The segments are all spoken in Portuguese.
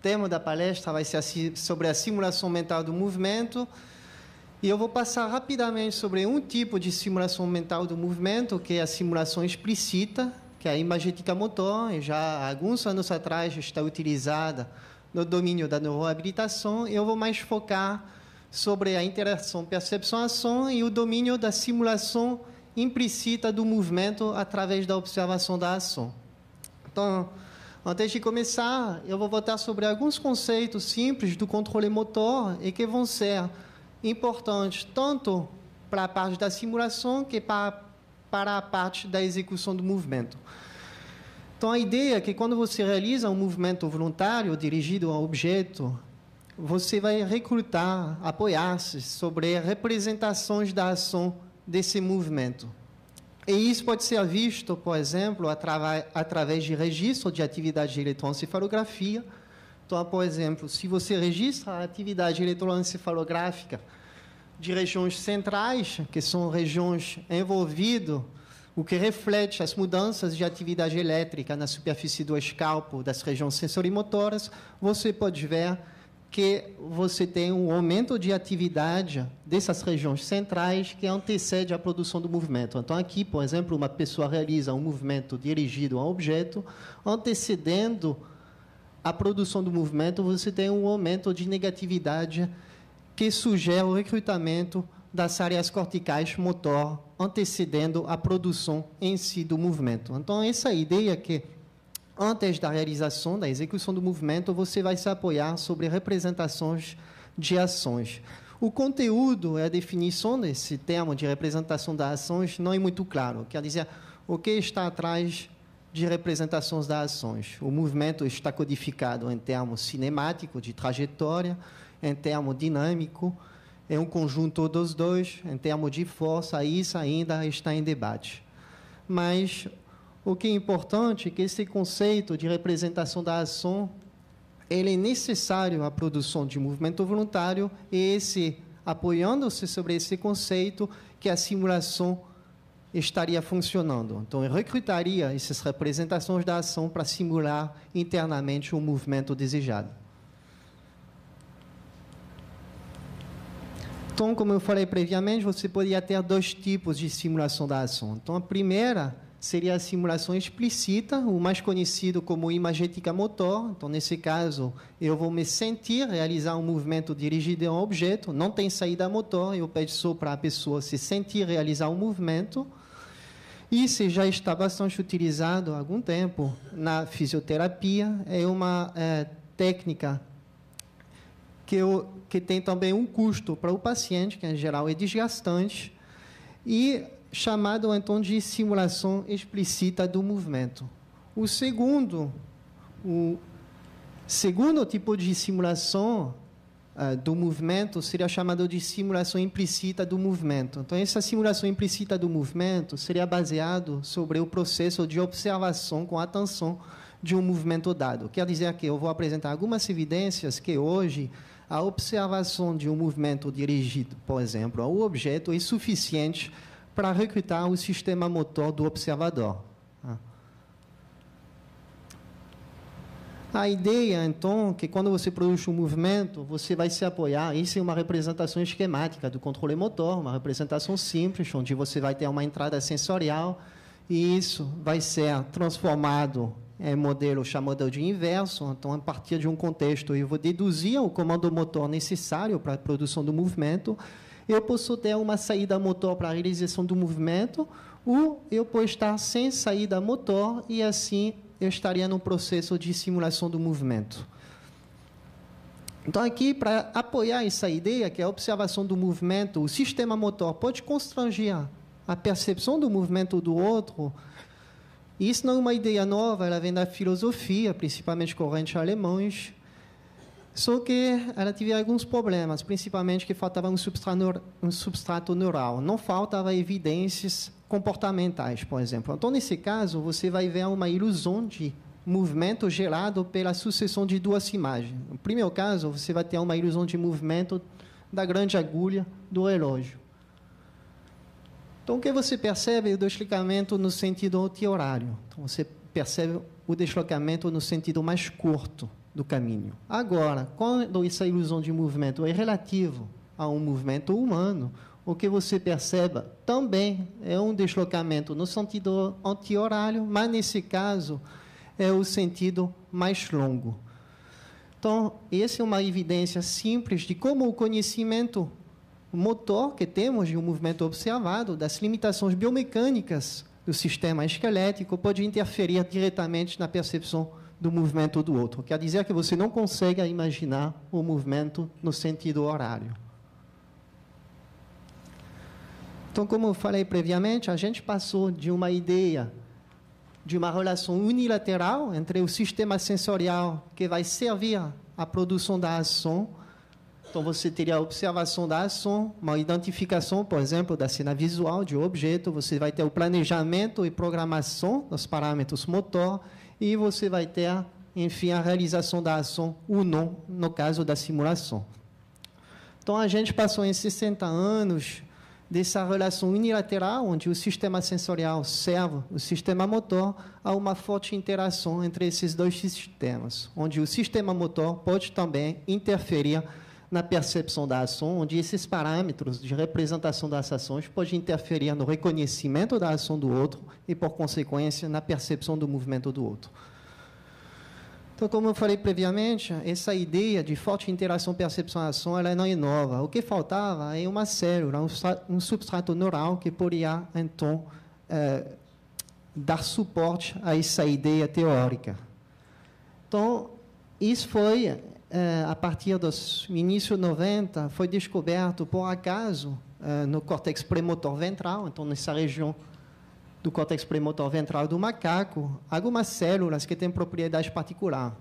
tema da palestra vai ser sobre a simulação mental do movimento. E eu vou passar rapidamente sobre um tipo de simulação mental do movimento, que é a simulação explícita, que é a imagética motor, e já há alguns anos atrás está utilizada no domínio da neurohabilitação. Eu vou mais focar sobre a interação percepção-ação e o domínio da simulação implícita do movimento através da observação da ação. Então, antes de começar, eu vou voltar sobre alguns conceitos simples do controle motor e que vão ser importantes tanto para a parte da simulação que para a parte da execução do movimento. Então, a ideia é que quando você realiza um movimento voluntário dirigido a um objeto, você vai recrutar, apoiar-se sobre representações da ação desse movimento. E isso pode ser visto, por exemplo, através de registro de atividade de eletroencefalografia. Então, por exemplo, se você registra a atividade eletroencefalográfica de regiões centrais, que são regiões envolvidas, o que reflete as mudanças de atividade elétrica na superfície do escalpo das regiões sensorimotoras, você pode ver que você tem um aumento de atividade dessas regiões centrais que antecede a produção do movimento. Então, aqui, por exemplo, uma pessoa realiza um movimento dirigido a um objeto, antecedendo a produção do movimento, você tem um aumento de negatividade que sugere o recrutamento das áreas corticais motor, antecedendo a produção em si do movimento. Então, essa ideia é que antes da realização, da execução do movimento, você vai se apoiar sobre representações de ações. O conteúdo e a definição desse termo de representação das ações não é muito claro. Quer dizer, o que está atrás de representações das ações? O movimento está codificado em termos cinemático, de trajetória, em termos dinâmico, é um conjunto dos dois, em termos de força, isso ainda está em debate. Mas o que é importante é que esse conceito de representação da ação ele é necessário à produção de movimento voluntário e apoiando-se sobre esse conceito que a simulação estaria funcionando. Então, eu recrutaria essas representações da ação para simular internamente o movimento desejado. Então, como eu falei previamente, você poderia ter dois tipos de simulação da ação. Então, a primeira seria a simulação explícita, o mais conhecido como imagética motor. Então, nesse caso, eu vou me sentir realizar um movimento dirigido a um objeto, não tem saída motor, eu peço só para a pessoa se sentir realizar um movimento. Isso já está bastante utilizado há algum tempo na fisioterapia, é uma técnica que tem também um custo para o paciente, que em geral é desgastante, e chamado então de simulação explícita do movimento. O segundo tipo de simulação do movimento seria chamado de simulação implícita do movimento. Então, essa simulação implícita do movimento seria baseado sobre o processo de observação com atenção de um movimento dado. Quer dizer que eu vou apresentar algumas evidências que hoje a observação de um movimento dirigido, por exemplo, ao objeto é suficiente para recrutar o sistema motor do observador. A ideia, então, é que quando você produz um movimento, você vai se apoiar, isso é uma representação esquemática do controle motor, uma representação simples, onde você vai ter uma entrada sensorial, e isso vai ser transformado em modelo chamado de inverso. Então, a partir de um contexto, eu vou deduzir o comando motor necessário para a produção do movimento. Eu posso ter uma saída motor para a realização do movimento, ou eu posso estar sem saída motor, e assim eu estaria no processo de simulação do movimento. Então, aqui, para apoiar essa ideia, que é a observação do movimento, o sistema motor pode constranger a percepção do movimento do outro. Isso não é uma ideia nova, ela vem da filosofia, principalmente correntes alemães, só que ela teve alguns problemas, principalmente que faltava um substrato neural. Não faltavam evidências comportamentais, por exemplo. Então, nesse caso, você vai ver uma ilusão de movimento gerado pela sucessão de duas imagens. No primeiro caso, você vai ter uma ilusão de movimento da grande agulha do relógio. Então, o que você percebe é o deslocamento no sentido anti-horário. Então, você percebe o deslocamento no sentido mais curto do caminho. Agora, quando essa ilusão de movimento é relativo a um movimento humano, o que você perceba também é um deslocamento no sentido anti-horário, mas, nesse caso, é o sentido mais longo. Então, essa é uma evidência simples de como o conhecimento motor que temos de um movimento observado, das limitações biomecânicas do sistema esquelético, pode interferir diretamente na percepção do movimento do outro. Quer dizer que você não consegue imaginar o movimento no sentido horário. Então, como eu falei previamente, a gente passou de uma ideia de uma relação unilateral entre o sistema sensorial que vai servir à produção da ação. Então, você teria a observação da ação, uma identificação, por exemplo, da cena visual de um objeto, você vai ter o planejamento e programação dos parâmetros motor, e você vai ter, enfim, a realização da ação ou não, no caso da simulação. Então, a gente passou em 60 anos dessa relação unilateral, onde o sistema sensorial serve o sistema motor, a uma forte interação entre esses dois sistemas, onde o sistema motor pode também interferir na percepção da ação, onde esses parâmetros de representação das ações podem interferir no reconhecimento da ação do outro e, por consequência, na percepção do movimento do outro. Então, como eu falei previamente, essa ideia de forte interação percepção-ação, ela não é nova. O que faltava é uma célula, um substrato neural que poderia, então, dar suporte a essa ideia teórica. Então, isso foi, a partir dos inícios 90, foi descoberto, por acaso, no córtex premotor ventral, então, nessa região do córtex premotor ventral do macaco, algumas células que têm propriedades particulares.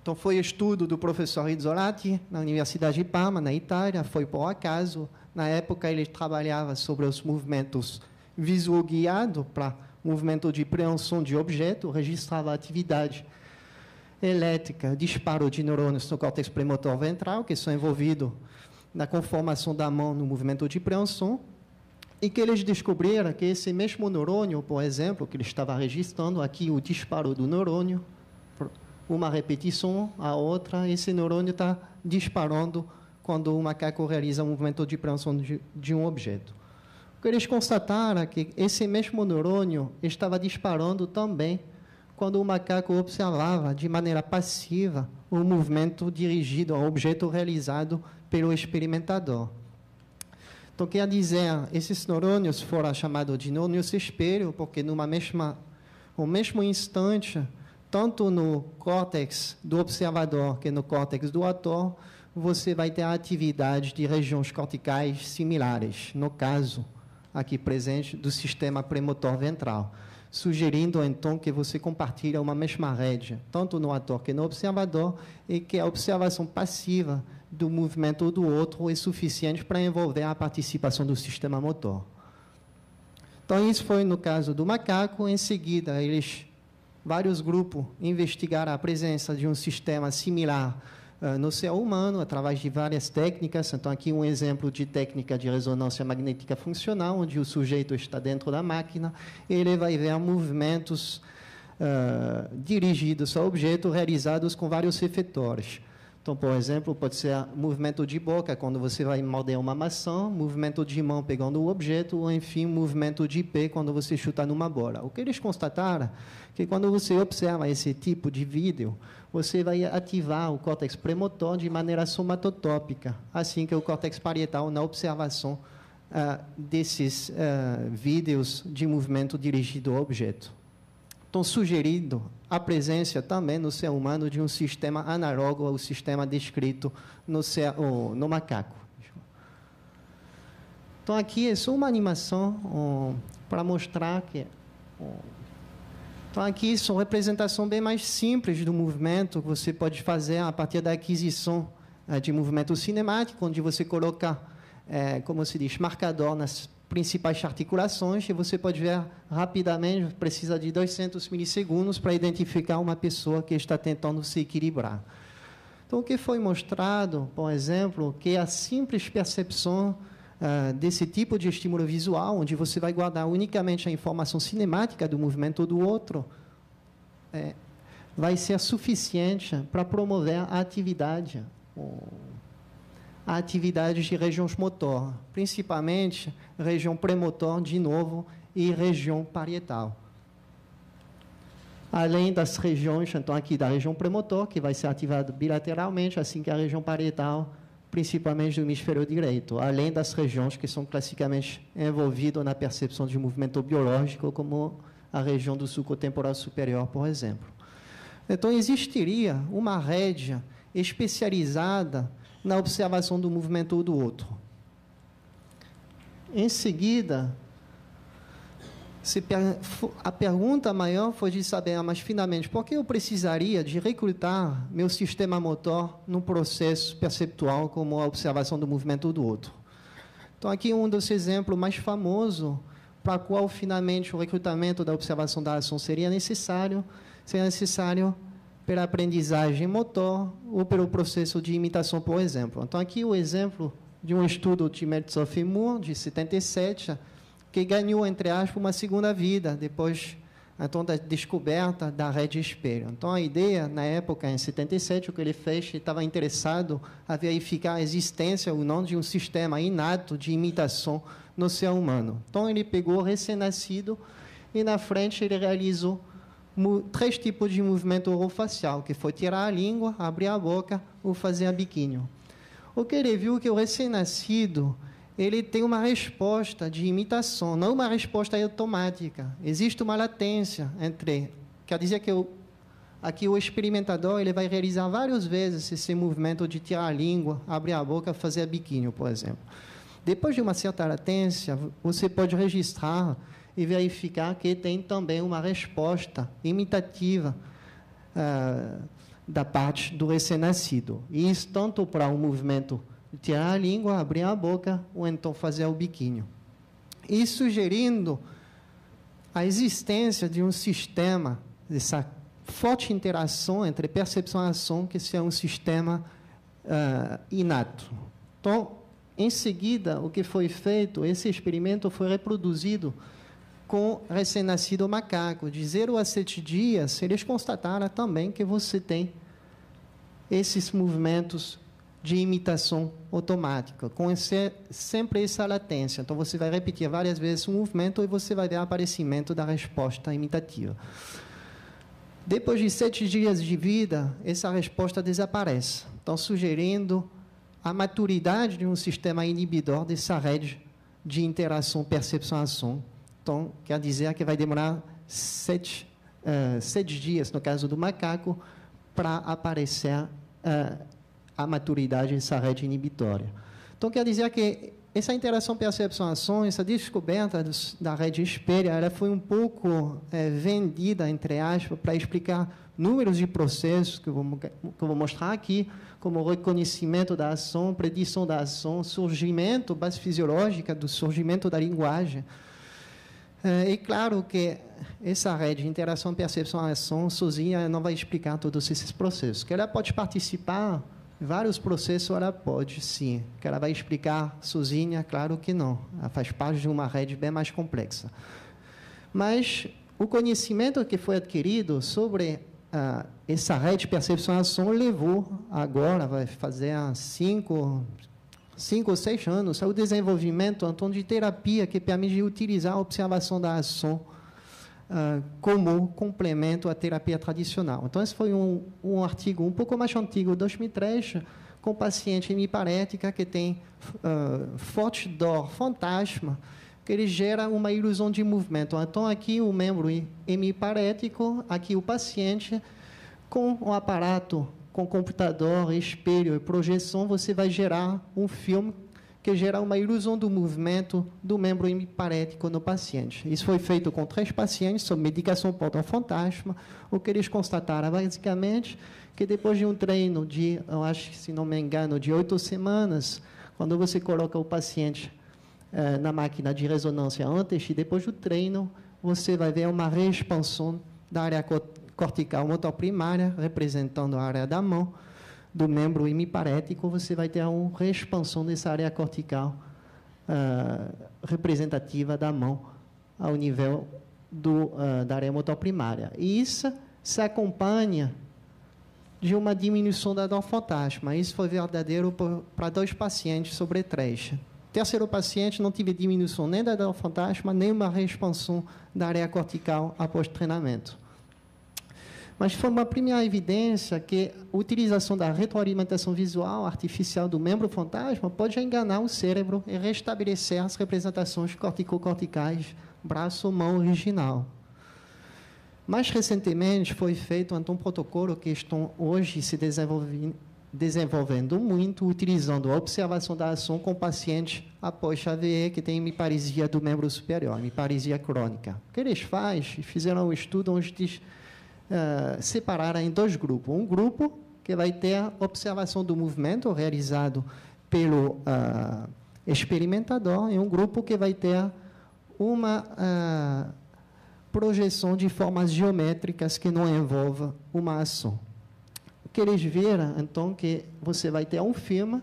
Então, foi estudo do professor Rizzolatti, na Universidade de Parma, na Itália, foi por acaso. Na época, ele trabalhava sobre os movimentos visual-guiados para movimento de preensão de objeto, registrava a atividade elétrica, disparo de neurônios no córtex premotor ventral, que são envolvidos na conformação da mão no movimento de preensão, e que eles descobriram que esse mesmo neurônio, por exemplo, que ele estava registrando, aqui o disparo do neurônio, uma repetição, a outra, esse neurônio está disparando quando o macaco realiza um movimento de preensão de um objeto. O que eles constataram é que esse mesmo neurônio estava disparando também quando o macaco observava de maneira passiva o movimento dirigido ao objeto realizado pelo experimentador. Então, quer dizer, esses neurônios foram chamados de neurônios espelho, porque no mesmo instante, tanto no córtex do observador que no córtex do ator, você vai ter a atividade de regiões corticais similares, no caso aqui presente do sistema premotor ventral, sugerindo, então, que você compartilha uma mesma rede, tanto no ator que no observador, e que a observação passiva do movimento do outro é suficiente para envolver a participação do sistema motor. Então, isso foi no caso do macaco. Em seguida, vários grupos investigaram a presença de um sistema similar no ser humano, através de várias técnicas. Então, aqui um exemplo de técnica de ressonância magnética funcional, onde o sujeito está dentro da máquina, e ele vai ver movimentos dirigidos ao objeto, realizados com vários efetores. Então, por exemplo, pode ser movimento de boca, quando você vai morder uma maçã, movimento de mão pegando o objeto, ou, enfim, movimento de pé, quando você chuta numa bola. O que eles constataram é que, quando você observa esse tipo de vídeo, você vai ativar o córtex premotor de maneira somatotópica, assim que o córtex parietal na observação desses vídeos de movimento dirigido ao objeto. Então, sugerindo a presença também no ser humano de um sistema análogo ao sistema descrito no macaco. Então, aqui é só uma animação para mostrar que... Então, aqui são representações bem mais simples do movimento que você pode fazer a partir da aquisição de movimento cinemático, onde você coloca, como se diz, marcador nas principais articulações, e você pode ver rapidamente, precisa de 200 milissegundos para identificar uma pessoa que está tentando se equilibrar. Então, o que foi mostrado, por exemplo, que a simples percepção desse tipo de estímulo visual, onde você vai guardar unicamente a informação cinemática do movimento do outro, vai ser suficiente para promover a atividade de regiões motor, principalmente região premotor, de novo, e região parietal. Além das regiões, então, aqui da região premotor, que vai ser ativado bilateralmente, assim que a região parietal, principalmente do hemisfério direito, além das regiões que são classicamente envolvidas na percepção de movimento biológico, como a região do sulco temporal superior, por exemplo. Então, existiria uma rede especializada na observação do movimento do outro. Em seguida, a pergunta maior foi de saber, mas finalmente, por que eu precisaria de recrutar meu sistema motor num processo perceptual como a observação do movimento do outro? Então, aqui um dos exemplos mais famosos, para qual finalmente o recrutamento da observação da ação seria necessário pela aprendizagem motor ou pelo processo de imitação, por exemplo. Então, aqui o exemplo de um estudo de Metzoff e Moore, de 77, que ganhou, entre aspas, uma segunda vida, depois então, da descoberta da rede espelho. Então, a ideia, na época, em 77, o que ele fez, ele estava interessado a verificar a existência ou não de um sistema inato de imitação no ser humano. Então, ele pegou o recém-nascido e, na frente, ele realizou 3 tipos de movimento orofacial, que foi tirar a língua, abrir a boca ou fazer a biquinho. O que ele viu é que o recém-nascido ele tem uma resposta de imitação, não uma resposta automática. Existe uma latência entre... Quer dizer que aqui o experimentador ele vai realizar várias vezes esse movimento de tirar a língua, abrir a boca, fazer a biquinho, por exemplo. Depois de uma certa latência, você pode registrar e verificar que tem também uma resposta imitativa da parte do recém-nascido. E isso tanto para um movimento de tirar a língua, abrir a boca, ou então fazer o biquinho. E sugerindo a existência de um sistema, dessa forte interação entre percepção e ação, que seja um sistema inato. Então, em seguida, o que foi feito, esse experimento foi reproduzido com recém-nascido macaco. De 0 a 7 dias, eles constataram também que você tem esses movimentos de imitação automática, com sempre essa latência. Então, você vai repetir várias vezes o movimento e você vai ver o aparecimento da resposta imitativa. Depois de 7 dias de vida, essa resposta desaparece. Então, sugerindo a maturidade de um sistema inibidor dessa rede de interação, percepção-ação. Então, quer dizer que vai demorar 7 dias, no caso do macaco, para aparecer a maturidade dessa rede inibitória. Então, quer dizer que essa interação percepção-ação, essa descoberta da rede espelho, ela foi um pouco vendida, entre aspas, para explicar números de processos que eu vou mostrar aqui, como reconhecimento da ação, predição da ação, surgimento, base fisiológica do surgimento da linguagem. E claro que essa rede de interação, percepção, ação, sozinha não vai explicar todos esses processos. Que ela pode participar de vários processos, ela pode, sim. Que ela vai explicar sozinha, claro que não. Ela faz parte de uma rede bem mais complexa. Mas o conhecimento que foi adquirido sobre essa rede de percepção e ação levou agora, vai fazer 5 ou 6 anos, ao desenvolvimento então, de terapia que permite utilizar a observação da ação como complemento à terapia tradicional. Então, esse foi um artigo um pouco mais antigo, 2003, com paciente hemiparética que tem forte dor, fantasma, que ele gera uma ilusão de movimento. Então, aqui o membro hemiparético, aqui o paciente, com um aparato, com computador, espelho e projeção, você vai gerar um filme que gera uma ilusão do movimento do membro hemiparético no paciente. Isso foi feito com 3 pacientes sob medicação fantasma. O que eles constataram, basicamente, que depois de um treino de, eu acho que, se não me engano, de 8 semanas, quando você coloca o paciente na máquina de ressonância antes e depois do treino, você vai ver uma reexpansão da área cortical motor primária, representando a área da mão, do membro hemiparético, você vai ter uma reexpansão dessa área cortical representativa da mão ao nível da área motor primária. E isso se acompanha de uma diminuição da dor fantasma. Isso foi verdadeiro para 2 pacientes sobre 3. Terceiro paciente não teve diminuição nem da dor fantasma, nem uma expansão da área cortical após treinamento. Mas foi uma primeira evidência que a utilização da retroalimentação visual artificial do membro fantasma pode enganar o cérebro e restabelecer as representações corticocorticais braço-mão original. Mais recentemente, foi feito um protocolo que estão hoje se desenvolvendo muito, utilizando a observação da ação com pacientes após AVE que tem hemiparesia do membro superior, hemiparesia crônica. O que eles fizeram um estudo onde eles separaram em 2 grupos. Um grupo que vai ter a observação do movimento realizado pelo experimentador e um grupo que vai ter uma projeção de formas geométricas que não envolva uma ação. O que eles viram, então, que você vai ter um filme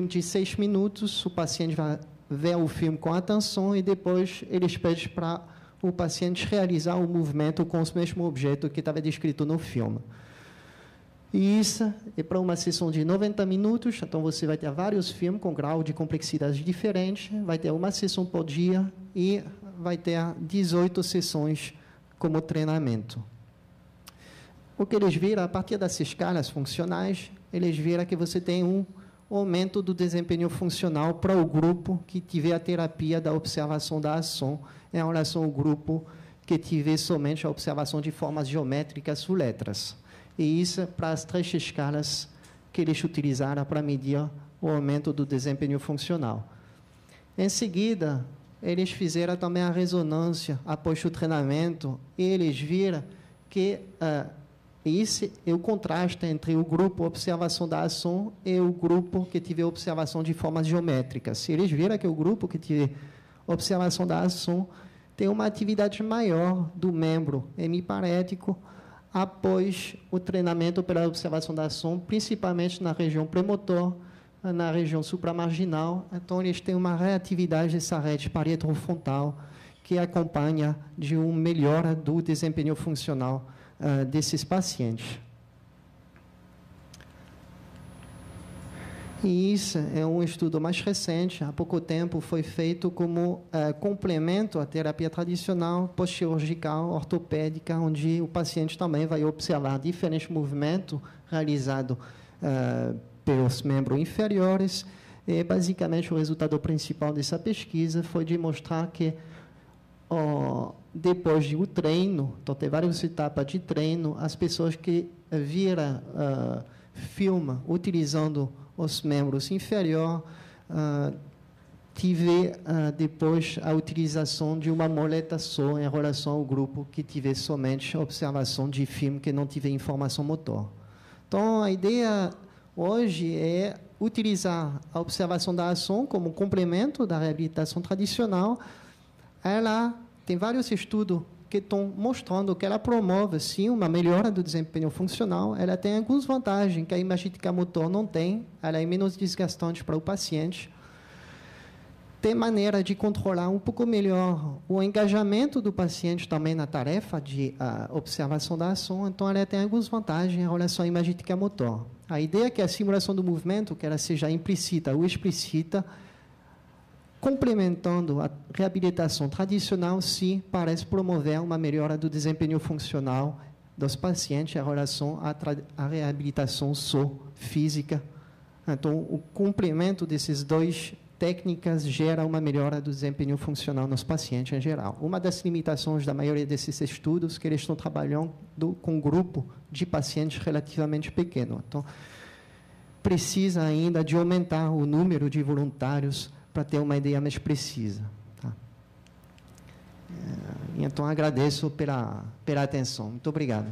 de 6 minutos, o paciente vai ver o filme com atenção e depois eles pedem para o paciente realizar o movimento com o mesmo objeto que estava descrito no filme. E isso é para uma sessão de 90 minutos, então você vai ter vários filmes com grau de complexidade diferentes, vai ter uma sessão por dia e vai ter 18 sessões como treinamento. O que eles viram, a partir das escalas funcionais, eles viram que você tem um aumento do desempenho funcional para o grupo que tiver a terapia da observação da ação, em relação ao grupo que tiver somente a observação de formas geométricas ou letras. E isso para as 3 escalas que eles utilizaram para medir o aumento do desempenho funcional. Em seguida, eles fizeram também a ressonância após o treinamento e eles viram que esse é o contraste entre o grupo observação da ação e o grupo que tiver observação de formas geométricas. Eles viram que o grupo que tiver observação da ação tem uma atividade maior do membro hemiparético após o treinamento pela observação da ação, principalmente na região premotor, na região supramarginal. Então, eles têm uma reatividade dessa rede parietofrontal que acompanha de uma melhora do desempenho funcional desses pacientes. E isso é um estudo mais recente, há pouco tempo foi feito como complemento à terapia tradicional pós-cirurgical ortopédica, onde o paciente também vai observar diferentes movimentos realizados pelos membros inferiores. E, basicamente, o resultado principal dessa pesquisa foi de mostrar que, depois do treino, então, tem várias etapas de treino, as pessoas que viram filme utilizando os membros inferiores, tiver depois a utilização de uma moleta só em relação ao grupo que tiver somente observação de filme que não tiver informação motor. Então, a ideia hoje é utilizar a observação da ação como complemento da reabilitação tradicional. Ela tem vários estudos que estão mostrando que ela promove, sim, uma melhora do desempenho funcional. Ela tem algumas vantagens que a imagética motor não tem. Ela é menos desgastante para o paciente. Tem maneira de controlar um pouco melhor o engajamento do paciente também na tarefa de observação da ação. Então, ela tem algumas vantagens em relação à imagética motor. A ideia é que a simulação do movimento, que ela seja implícita ou explícita, complementando a reabilitação tradicional, sim, parece promover uma melhora do desempenho funcional dos pacientes em relação à reabilitação só física. Então, o complemento desses 2 técnicas gera uma melhora do desempenho funcional nos pacientes em geral. Uma das limitações da maioria desses estudos é que eles estão trabalhando com um grupo de pacientes relativamente pequeno. Então, precisa ainda de aumentar o número de voluntários para ter uma ideia mais precisa. Tá? Então, agradeço pela atenção. Muito obrigado.